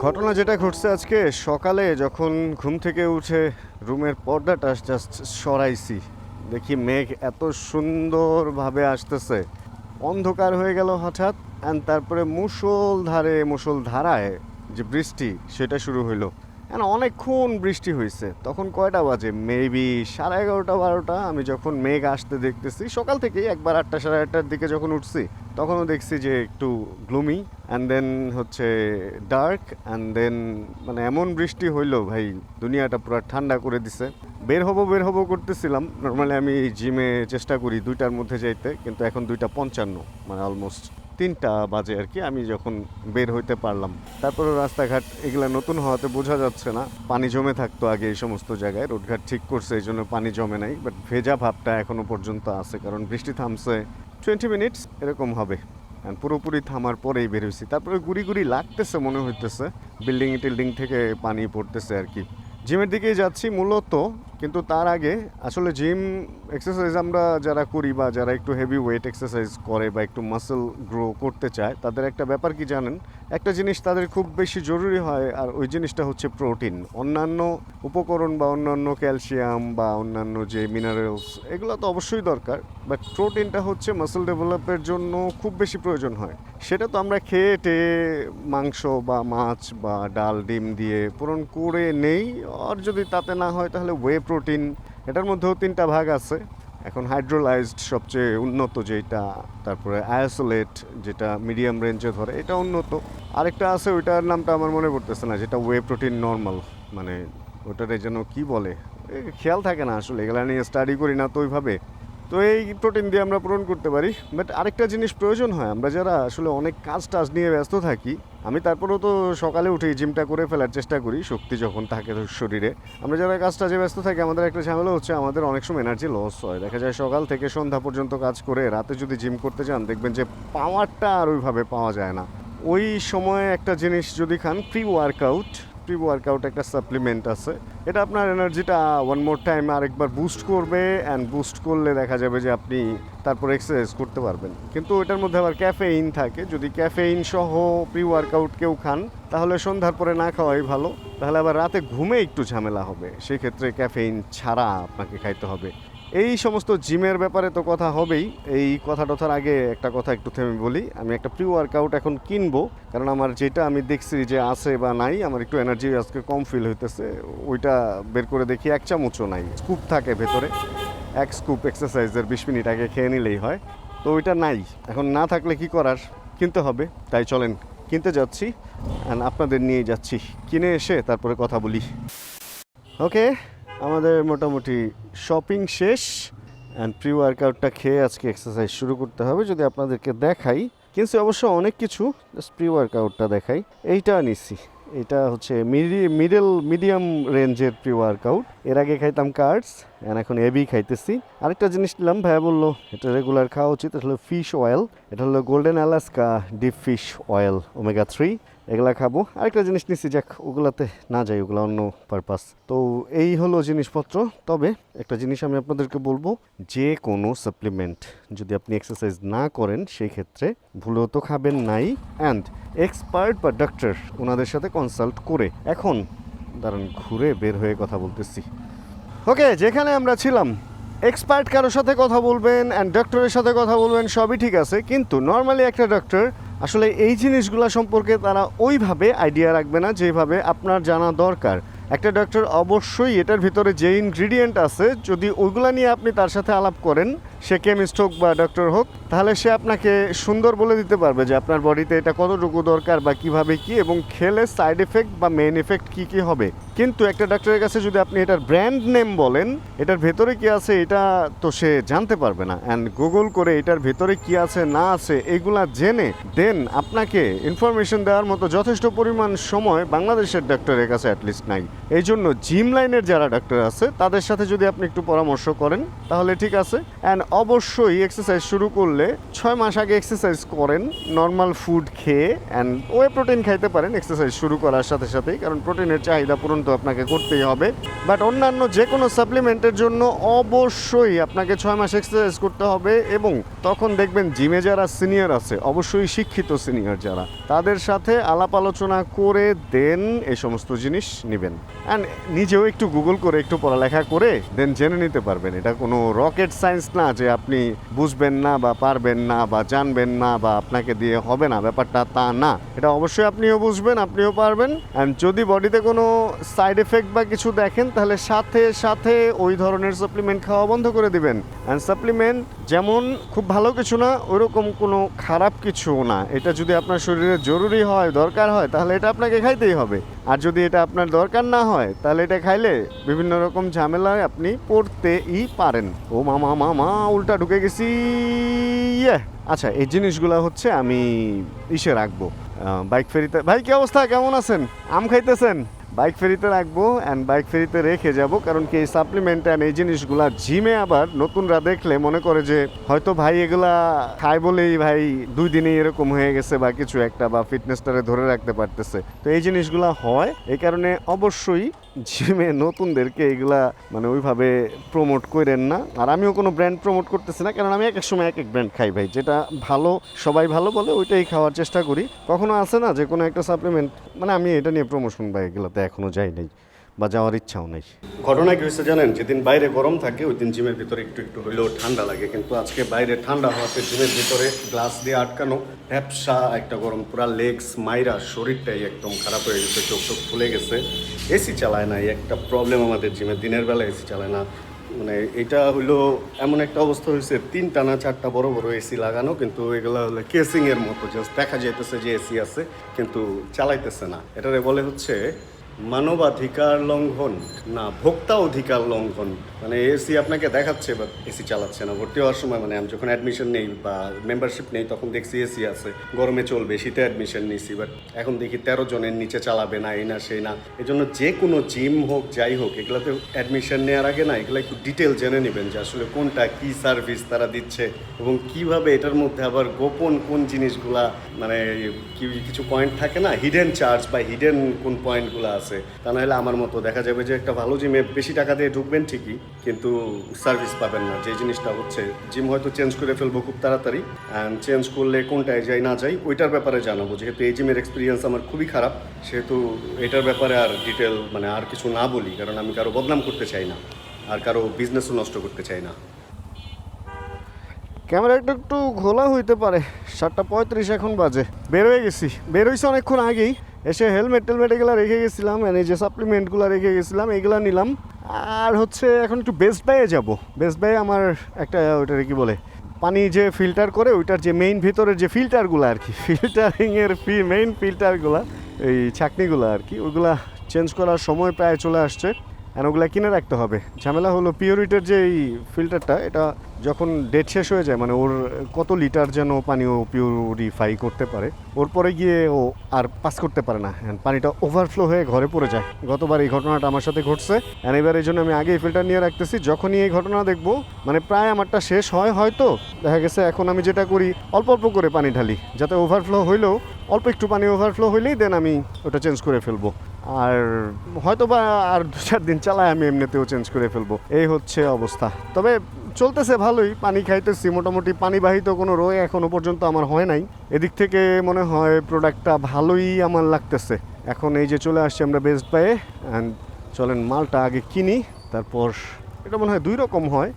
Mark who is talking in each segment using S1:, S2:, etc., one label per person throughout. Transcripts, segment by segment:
S1: ঘটনা যেটা ঘটছে আজকে সকালে যখন ঘুম থেকে উঠে রুমের পর্দাটা জাস্ট সরাইছি, দেখি মেঘ এত সুন্দরভাবে আসতেছে, অন্ধকার হয়ে গেল হঠাৎ। অ্যান্ড তারপরে মুষলধারায় যে বৃষ্টি সেটা শুরু হইলো। অনেকক্ষণ বৃষ্টি হয়েছে। তখন কয়টা বাজে, মেবি 11:30-12টা। আমি যখন মেঘ আসতে দেখতেছি সকাল থেকেই, একবার 8টা 8:30টার দিকে যখন উঠছি তখনও দেখছি যে একটু গ্লুমি অ্যান্ড দেন হচ্ছে ডার্ক অ্যান্ড দেন মানে এমন বৃষ্টি হইলো ভাই, দুনিয়াটা পুরো ঠান্ডা করে দিছে। বের হবো করতেছিলাম। নর্মালি আমি জিমে চেষ্টা করি 2টার মধ্যে যাইতে, কিন্তু এখন 2:55, মানে অলমোস্ট 3টা বাজে আর কি আমি যখন বের হইতে পারলাম। তারপরে রাস্তাঘাট এগুলা নতুন হওয়াতে বোঝা যাচ্ছে না, পানি জমে থাকতো আগে এই সমস্ত জায়গায়, রোডঘাট ঠিক করছে এই জন্য পানি জমে নাই, বাট ভেজা ভাবটা এখনো পর্যন্ত আছে, কারণ বৃষ্টি থামছে 20 মিনিটস এরকম হবে। পুরোপুরি থামার পরেই বের হয়েছি। তারপরে গুড়ি লাগতেছে, মনে হইতেছে টিল্ডিং থেকে পানি পড়তেছে আর কি। জিমের দিকেই যাচ্ছি মূলত, কিন্তু তার আগে আসলে জিম এক্সারসাইজ আমরা যারা করি বা যারা একটু হেভি ওয়েট এক্সারসাইজ করে বা একটু মাসেল গ্রো করতে চায়, তাদের একটা ব্যাপার কি জানেন, একটা জিনিস তাদের খুব বেশি জরুরি হয়, আর ওই জিনিসটা হচ্ছে প্রোটিন। অন্যান্য উপকরণ বা অন্যান্য ক্যালসিয়াম বা অন্যান্য যে মিনারেলস এগুলো তো অবশ্যই দরকার, বাট প্রোটিনটা হচ্ছে মাসেল ডেভেলপের জন্য খুব বেশি প্রয়োজন হয়। সেটা তো আমরা খেয়ে টেয়ে মাংস বা মাছ বা ডাল ডিম দিয়ে পূরণ করে নেই, আর যদি তাতে না হয় তাহলে ওয়ে প্রোটিন। এটার মধ্যেও 3টা ভাগ আছে। এখন হাইড্রোলাইজড সবচেয়ে উন্নত যেটা, তারপরে আইসোলেট যেটা মিডিয়াম রেঞ্জে ধরে, এটা উন্নত। আরেকটা আছে, ওইটার নামটা আমার মনে পড়তেছে না, যেটা ওয়ে প্রোটিন নর্মাল, মানে ওটারে যেন কি বলে, খেয়াল থাকে না আসলে, এগুলো নিয়ে স্টাডি করি না তো ওইভাবে। তো এই প্রোটিন দিয়ে আমরা পূরণ করতে পারি। বাট আরেকটা জিনিস প্রয়োজন হয়, আমরা যারা আসলে অনেক কাজ নিয়ে ব্যস্ত থাকি, আমি তারপরেও তো সকালে উঠে জিমটা করে ফেলার চেষ্টা করি শক্তি যখন থাকে শরীরে। আমরা যারা কাজে ব্যস্ত থাকি, আমাদের একটা ঝামেলা হচ্ছে, আমাদের অনেক সময় এনার্জি লস হয়। দেখা যায় সকাল থেকে সন্ধ্যা পর্যন্ত কাজ করে রাতে যদি জিম করতে যান, দেখবেন যে পাওয়ারটা আর ওইভাবে পাওয়া যায় না। ওই সময় একটা জিনিস যদি খান, প্রি ওয়ার্কআউট একটা সাপ্লিমেন্ট আছে, এটা আপনার এনার্জিটা ওয়ান মোর টাইম আরেকবার বুস্ট করবে, অ্যান্ড বুস্ট করলে দেখা যাবে যে আপনি তারপর এক্সারসাইজ করতে পারবেন। কিন্তু এটার মধ্যে আবার ক্যাফেইন থাকে, যদি ক্যাফেইন সহ প্রি ওয়ার্কআউট কেউ খান তাহলে সন্ধ্যার পরে না খাওয়াই ভালো, তাহলে আবার রাতে ঘুমে একটু ঝামেলা হবে, সেই ক্ষেত্রে ক্যাফেইন ছাড়া আপনাকে খাইতে হবে। এই সমস্ত জিমের ব্যাপারে তো কথা হবেই। এই কথাটার আগে একটা কথা একটু থেমে বলি, আমি একটা প্রি ওয়ার্কআউট এখন কিনবো, কারণ আমার যেটা আমি দেখছি যে আছে বা নাই, আমার একটু এনার্জি আজকে কম ফিল হইতেছে। ওইটা বের করে দেখি 1 চামচও নাই, স্কুপ থাকে ভেতরে, 1 স্কুপ এক্সারসাইজের 20 মিনিট আগে খেয়ে নিলেই হয়। তো ওইটা নাই, এখন না থাকলে কি করার, কিনতে হবে। তাই চলেন কিনতে যাচ্ছি, অ্যান্ড আপনাদের নিয়ে যাচ্ছি। কিনে এসে তারপরে কথা বলি। ওকে, আমাদের মোটামুটি শপিং শেষ, অ্যান্ড প্রি ওয়ার্কআউটটা খেয়ে আজকে এক্সারসাইজ শুরু করতে হবে। যদি আপনাদেরকে দেখাই, কিন্তু অবশ্য অনেক কিছু, জাস্ট প্রি ওয়ার্কআউটটা দেখাই। এইটা নিচ্ছি, এটা হচ্ছে মিডিয়াম রেঞ্জের প্রি ওয়ার্কআউট। এর আগে খাইতাম কার্ডস, এখন এবি খাইতেছি। আরেকটা জিনিস নিলাম, ভাইয়া বললো এটা রেগুলার খাওয়া উচিত, এটা হলো ফিশ অয়েল, এটা হলো golden Alaska deep fish oil omega 3, এগুলা খাবো। আরেকটা জিনিস নিচ্ছি, যাক ওগুলাতে না যাই, ওগুলো অন্য পারপাস। তো এই হলো জিনিসপত্র। তবে একটা জিনিস আমি আপনাদেরকে বলবো, যে কোনো সাপ্লিমেন্ট যদি আপনি এক্সারসাইজ না করেন, সেই ক্ষেত্রে ভুলেও তো খাবেন নাই, অ্যান্ড এক্সপার্ট বা ডক্টর ওনাদের সাথে কনসাল্ট করে। এখন দাঁড়ান, ঘুরে বের হয়ে কথা বলতেছি। ওকে, যেখানে আমরা ছিলাম, এক্সপার্ট কারোর সাথে কথা বলবেন অ্যান্ড ডক্টরের সাথে কথা বলবেন, সবই ঠিক আছে, কিন্তু নর্মালি একটা ডক্টর আসলে এই জিনিসগুলো সম্পর্কে তারা ওইভাবে আইডিয়া রাখবে না যেভাবে আপনার জানা দরকার। একটা ডক্টর অবশ্যই এটার ভিতরে যে ইনগ্রিডিয়েন্ট আছে, যদি ওইগুলো নিয়ে আপনি তার সাথে আলাপ করেন, সে কেমিস্ট হোক বা ডক্টর হোক, তাহলে সে আপনাকে সুন্দর বলে দিতে পারবে যে আপনার বডিতে এটা কতটুকু দরকার বা কিভাবে কি, এবং খেলে সাইড এফেক্ট বা মেইন এফেক্ট কি কি হবে। কিন্তু একটা ডক্টরের কাছে যদি আপনি এটার ব্র্যান্ড নেম বলেন, এটার ভেতরে কি আছে এটা তো সে জানতে পারবে না। অ্যান্ড গুগল করে এটার ভেতরে কি আছে না আছে এগুলা জেনে দেন আপনাকে ইনফরমেশন দেওয়ার মতো যথেষ্ট পরিমাণ সময় বাংলাদেশের ডক্টরের কাছে অ্যাটলিস্ট নাই। এই জন্য জিম লাইনের যারা ডক্টর আছে তাদের সাথে যদি আপনি একটু পরামর্শ করেন তাহলে ঠিক আছে। অ্যান্ড অবশ্যই এক্সারসাইজ শুরু করলে 6 মাস আগে এক্সারসাইজ করেন, নর্মাল ফুড খেয়ে, অ্যান্ড ওয়ে প্রোটিন খাইতে পারেন এক্সারসাইজ শুরু করার সাথে সাথেই, কারণ প্রোটিনের চাহিদা পূরণ তো আপনাকে করতেই হবে। বাট অন্যান্য যে কোনো সাপ্লিমেন্টের জন্য অবশ্যই আপনাকে 6 মাস এক্সারসাইজ করতে হবে, এবং তখন দেখবেন জিমে যারা সিনিয়র আছে, অবশ্যই শিক্ষিত সিনিয়র যারা, তাদের সাথে আলাপ আলোচনা করে দেন এই সমস্ত জিনিস নেবেন। অ্যান্ড নিজেও একটু গুগল করে একটু পড়ালেখা করে দেন জেনে নিতে পারবেন। এটা কোনো রকেট সায়েন্স না যে আপনি বুঝবেন না বা পারবেন না বা জানবেন না বা আপনাকে দিয়ে হবে না, ব্যাপারটা তা না। এটা অবশ্যই আপনিও বুঝবেন, আপনিও পারবেন। অ্যান্ড যদি বডিতে কোনো সাইড এফেক্ট বা কিছু দেখেন, তাহলে সাথে সাথে ওই ধরনের সাপ্লিমেন্ট খাওয়া বন্ধ করে দিবেন। অ্যান্ড সাপ্লিমেন্ট যেমন খুব ভালো কিছু না, ওরকম কোনো খারাপ কিছু না। এটা যদি আপনার শরীরে জরুরি হয়, দরকার হয়, তাহলে এটা আপনাকে খাইতেই হবে। আর যদি এটা আপনার দরকার না হয়, তাহলে এটা খাইলে বিভিন্ন রকম ঝামেলায় আপনি পড়তেই পারেন। ও মামা মামা উল্টা ঢুকে গেছি। আচ্ছা, এই জিনিসগুলো হচ্ছে আমি ইসে রাখবো বাইক ফেরিতে। ভাই কি অবস্থা, কেমন আছেন? আম খাইতেছেন? বাইক ফেরিতে রাখবো, অ্যান্ড বাইক ফেরিতে রেখে যাব, কারণ কি এই সাপ্লিমেন্ট অ্যান্ড এই জিনিসগুলা জিমে আবার নতুনরা দেখলে মনে করে যে হয়তো ভাই এগুলা খায় বলেই ভাই 2 দিনে এরকম হয়ে গেছে বা কিছু একটা, বা ফিটনেসটারে ধরে রাখতে পারতেছে। তো এই জিনিসগুলা হয়, এই কারণে অবশ্যই জিমে নতুনদেরকে এগুলা মানে ওইভাবে প্রমোট করেন না। আর আমিও কোনো ব্র্যান্ড প্রমোট করতেছি না, কারণ আমি এক এক সময় এক এক ব্র্যান্ড খাই ভাই, যেটা ভালো সবাই ভালো বলে ওইটাই খাওয়ার চেষ্টা করি। কখনো আছে না যে কোনো একটা সাপ্লিমেন্ট, মানে আমি এটা নিয়ে প্রমোশন বা এগুলোতে এখনো যাই নাই বা যাওয়ার ইচ্ছাও নেই। ঘটনা কি হয়েছে জানেন? যেদিন বাইরে গরম থাকে ওই দিন জিমের ভিতরে একটু একটু হইলেও ঠান্ডা লাগে, কিন্তু আজকে বাইরে ঠান্ডা হওয়াতে জিমের ভিতরে গ্লাস দিয়ে আটকানো, ভ্যাপসা একটা গরম, পুরা লেগস মাইরা শরীরটাই একদম খারাপ হয়ে গেছে, চোখ চোখ ফুলে গেছে। এসি চালায় না, এই একটা প্রবলেম আমাদের জিমে, দিনের বেলা এসি চালায় না। মানে এটা হলো এমন একটা অবস্থা হয়েছে, 3টা না 4টা বড় বড় এসি লাগানো, কিন্তু এগুলো হলো কেসিংয়ের মতো, জাস্ট দেখা যাইতেছে যে এসি আছে কিন্তু চালাইতেছে না। এটারে বলে হচ্ছে মানবাধিকার লঙ্ঘন, না ভোক্তা অধিকার লঙ্ঘন। মানে এসি আপনাকে দেখাচ্ছে বা এসি চালাচ্ছে না। ভর্তি হওয়ার সময় মানে আমি যখন অ্যাডমিশন নেই বা মেম্বারশিপ নেই, তখন দেখছি এসি আছে, গরমে চলবে, শীতে অ্যাডমিশন নিয়েছি, বাট এখন দেখি 13 জনের নিচে চালাবে না, এই না সেই না। এই জন্য যে কোনো জিম হোক যাই হোক, এগুলোতে অ্যাডমিশন নেওয়ার আগে না এগুলো একটু ডিটেল জেনে নেবেন যে আসলে কোনটা কী সার্ভিস তারা দিচ্ছে, এবং কিভাবে এটার মধ্যে আবার গোপন কোন জিনিসগুলা, মানে কিছু পয়েন্ট থাকে না, হিডেন চার্জ বা হিডেন কোন পয়েন্টগুলো আছে। তা নাহলে আমার মতো দেখা যাবে যে একটা ভালো জিমে বেশি টাকা দিয়ে ঢুকবেন ঠিকই, কিন্তু সার্ভিস পাবেন না। যে জিনিসটা হচ্ছে জিম হয়তো চেঞ্জ করে ফেলবো খুব তাড়াতাড়ি, অ্যান্ড চেঞ্জ করলে কোনটায় যাই না যাই ওইটার ব্যাপারে জানাবো। যেহেতু এই জিমের এক্সপিরিয়েন্স আমার খুবই খারাপ, সেহেতু এটার ব্যাপারে আর ডিটেল মানে আর কিছু না বলি, কারণ আমি কারো বদনাম করতে চাই না আর কারো বিজনেসও নষ্ট করতে চাই না। ক্যামেরাটা একটু ঘোলা হইতে পারে, 7:35 এখন বাজে। বের হয়ে গেছি, বের হয়েছে অনেকক্ষণ আগেই। এসে হেলমেট টেলমেট এগুলো রেখে গেছিলাম, এই যে সাপ্লিমেন্টগুলো রেখে গেছিলাম, এগুলো নিলাম। আর হচ্ছে এখন একটু বেস্ট বাইয়ে যাব। বেস্ট বাইয়ে আমার একটা ওইটারে কি বলে, পানি যে ফিল্টার করে ওইটার যে মেইন ভিতরের যে ফিল্টারগুলো আর কি, ফিল্টারিংয়ের মেইন ফিল্টারগুলো, এই ছাকনিগুলো আর কি, ওইগুলা চেঞ্জ করার সময় প্রায় চলে আসছে। আর ওগুলা কিনে রাখতে হবে। ঝামেলা হলো পিওরিটের যে এই ফিল্টারটা, এটা যখন ডেট শেষ হয়ে যায়, মানে ওর কত লিটার যেন পানি ও পিউরিফাই করতে পারে, ওর পরে গিয়ে ও আর পাস করতে পারে না, পানিটা ওভারফ্লো হয়ে ঘরে পড়ে যায়। গতবার এই ঘটনাটা আমার সাথে ঘটছে, এবার এই জন্য আমি আগেই ফিল্টার নিয়ে রাখতেছি। যখনই এই ঘটনা দেখবো, মানে প্রায় আমারটা শেষ হয় হয়তো, দেখা গেছে এখন আমি যেটা করি অল্প অল্প করে পানি ঢালি, যাতে ওভারফ্লো হইলেও অল্প একটু পানি ওভারফ্লো হইলেই দেন আমি ওটা চেঞ্জ করে ফেলবো। আর হয়তো বা আর 2-4 দিন চালায় আমি এমনিতেও চেঞ্জ করে ফেলবো। এই হচ্ছে অবস্থা। তবে চলতেছে ভালোই, পানি খাইতেছি মোটামুটি। পানিবাহিত কোনো রোগ এখনও পর্যন্ত আমার হয় নাই। এদিক থেকে মনে হয় প্রোডাক্টটা ভালোই আমার লাগতেছে। এখন এই যে চলে আসছি আমরা বেস্ট বাইয়ে, অ্যান্ড চলেন মালটা আগে কিনি, তারপর এটা মনে হয় 2 রকম হয়।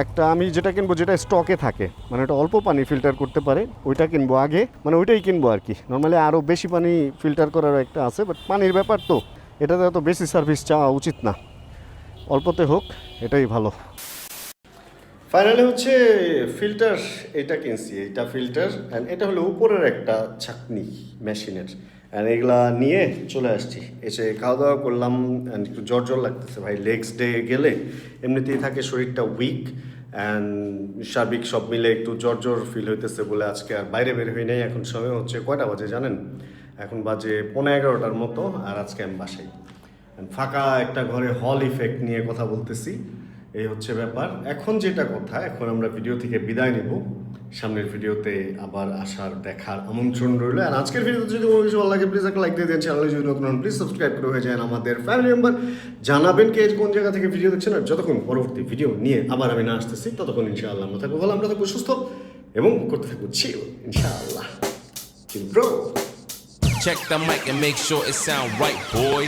S1: একটা আমি যেটা কিনবো যেটা স্টকে থাকে, মানে এটা অল্প পানি ফিল্টার করতে পারে, ওইটা কিনবো আগে, মানে ওইটাই কিনবো আর কি। নর্মালি আরও বেশি পানি ফিল্টার করার একটা আছে, বাট পানির ব্যাপার তো, এটাতে এত বেশি সার্ভিস চাওয়া উচিত না, অল্পতে হোক এটাই ভালো। ফাইনালি হচ্ছে ফিল্টার এটা কিনছি, এইটা ফিল্টার, অ্যান্ড এটা হলো উপরের একটা ছাকনি মেশিনের, অ্যান্ড এগুলা নিয়ে চলে আসছি। এসে খাওয়া দাওয়া করলাম, অ্যান্ড একটু জ্বর জ্বর লাগতেছে ভাই। লেগস ডে গেলে এমনিতেই থাকে শরীরটা উইক, অ্যান্ড সার্বিক সব মিলে একটু জ্বর জ্বর ফিল হইতেছে বলে আজকে আর বাইরে বের হই নাই। এখন সময় হচ্ছে কয়টা বাজে জানেন? এখন বাজে 11:15 মতো, আর আজকে আমি বাসায় ফাঁকা একটা ঘরে হল ইফেক্ট নিয়ে কথা বলতেছি। এই হচ্ছে ব্যাপার। এখন যেটা কথা, এখন আমরা ভিডিও থেকে বিদায় নিব। সামনের ভিডিওতে আবার আসার দেখার আমন্ত্রণ রইল। আর আজকের ভিডিওতে যদি কোনো কিছু ভালো লাগে প্লিজ একটা লাইক দিয়ে দেন। চ্যানেলে যদি নতুন হন প্লিজ সাবস্ক্রাইব করে হয়ে যান আমাদের ফ্যামিলি মেম্বার। জানাবেন কে কোন জায়গা থেকে ভিডিও দেখছেন, আর যতক্ষণ পরবর্তী ভিডিও নিয়ে আবার আমি না আসতেছি ততক্ষণ ইনশাআল্লাহ আমরা থাকবো ভালো, আমরা থাকবো সুস্থ এবং করতে থাকবো চিল ইনশাআল্লাহ। Chill bro.
S2: Check the mic and make sure it sound right, boys.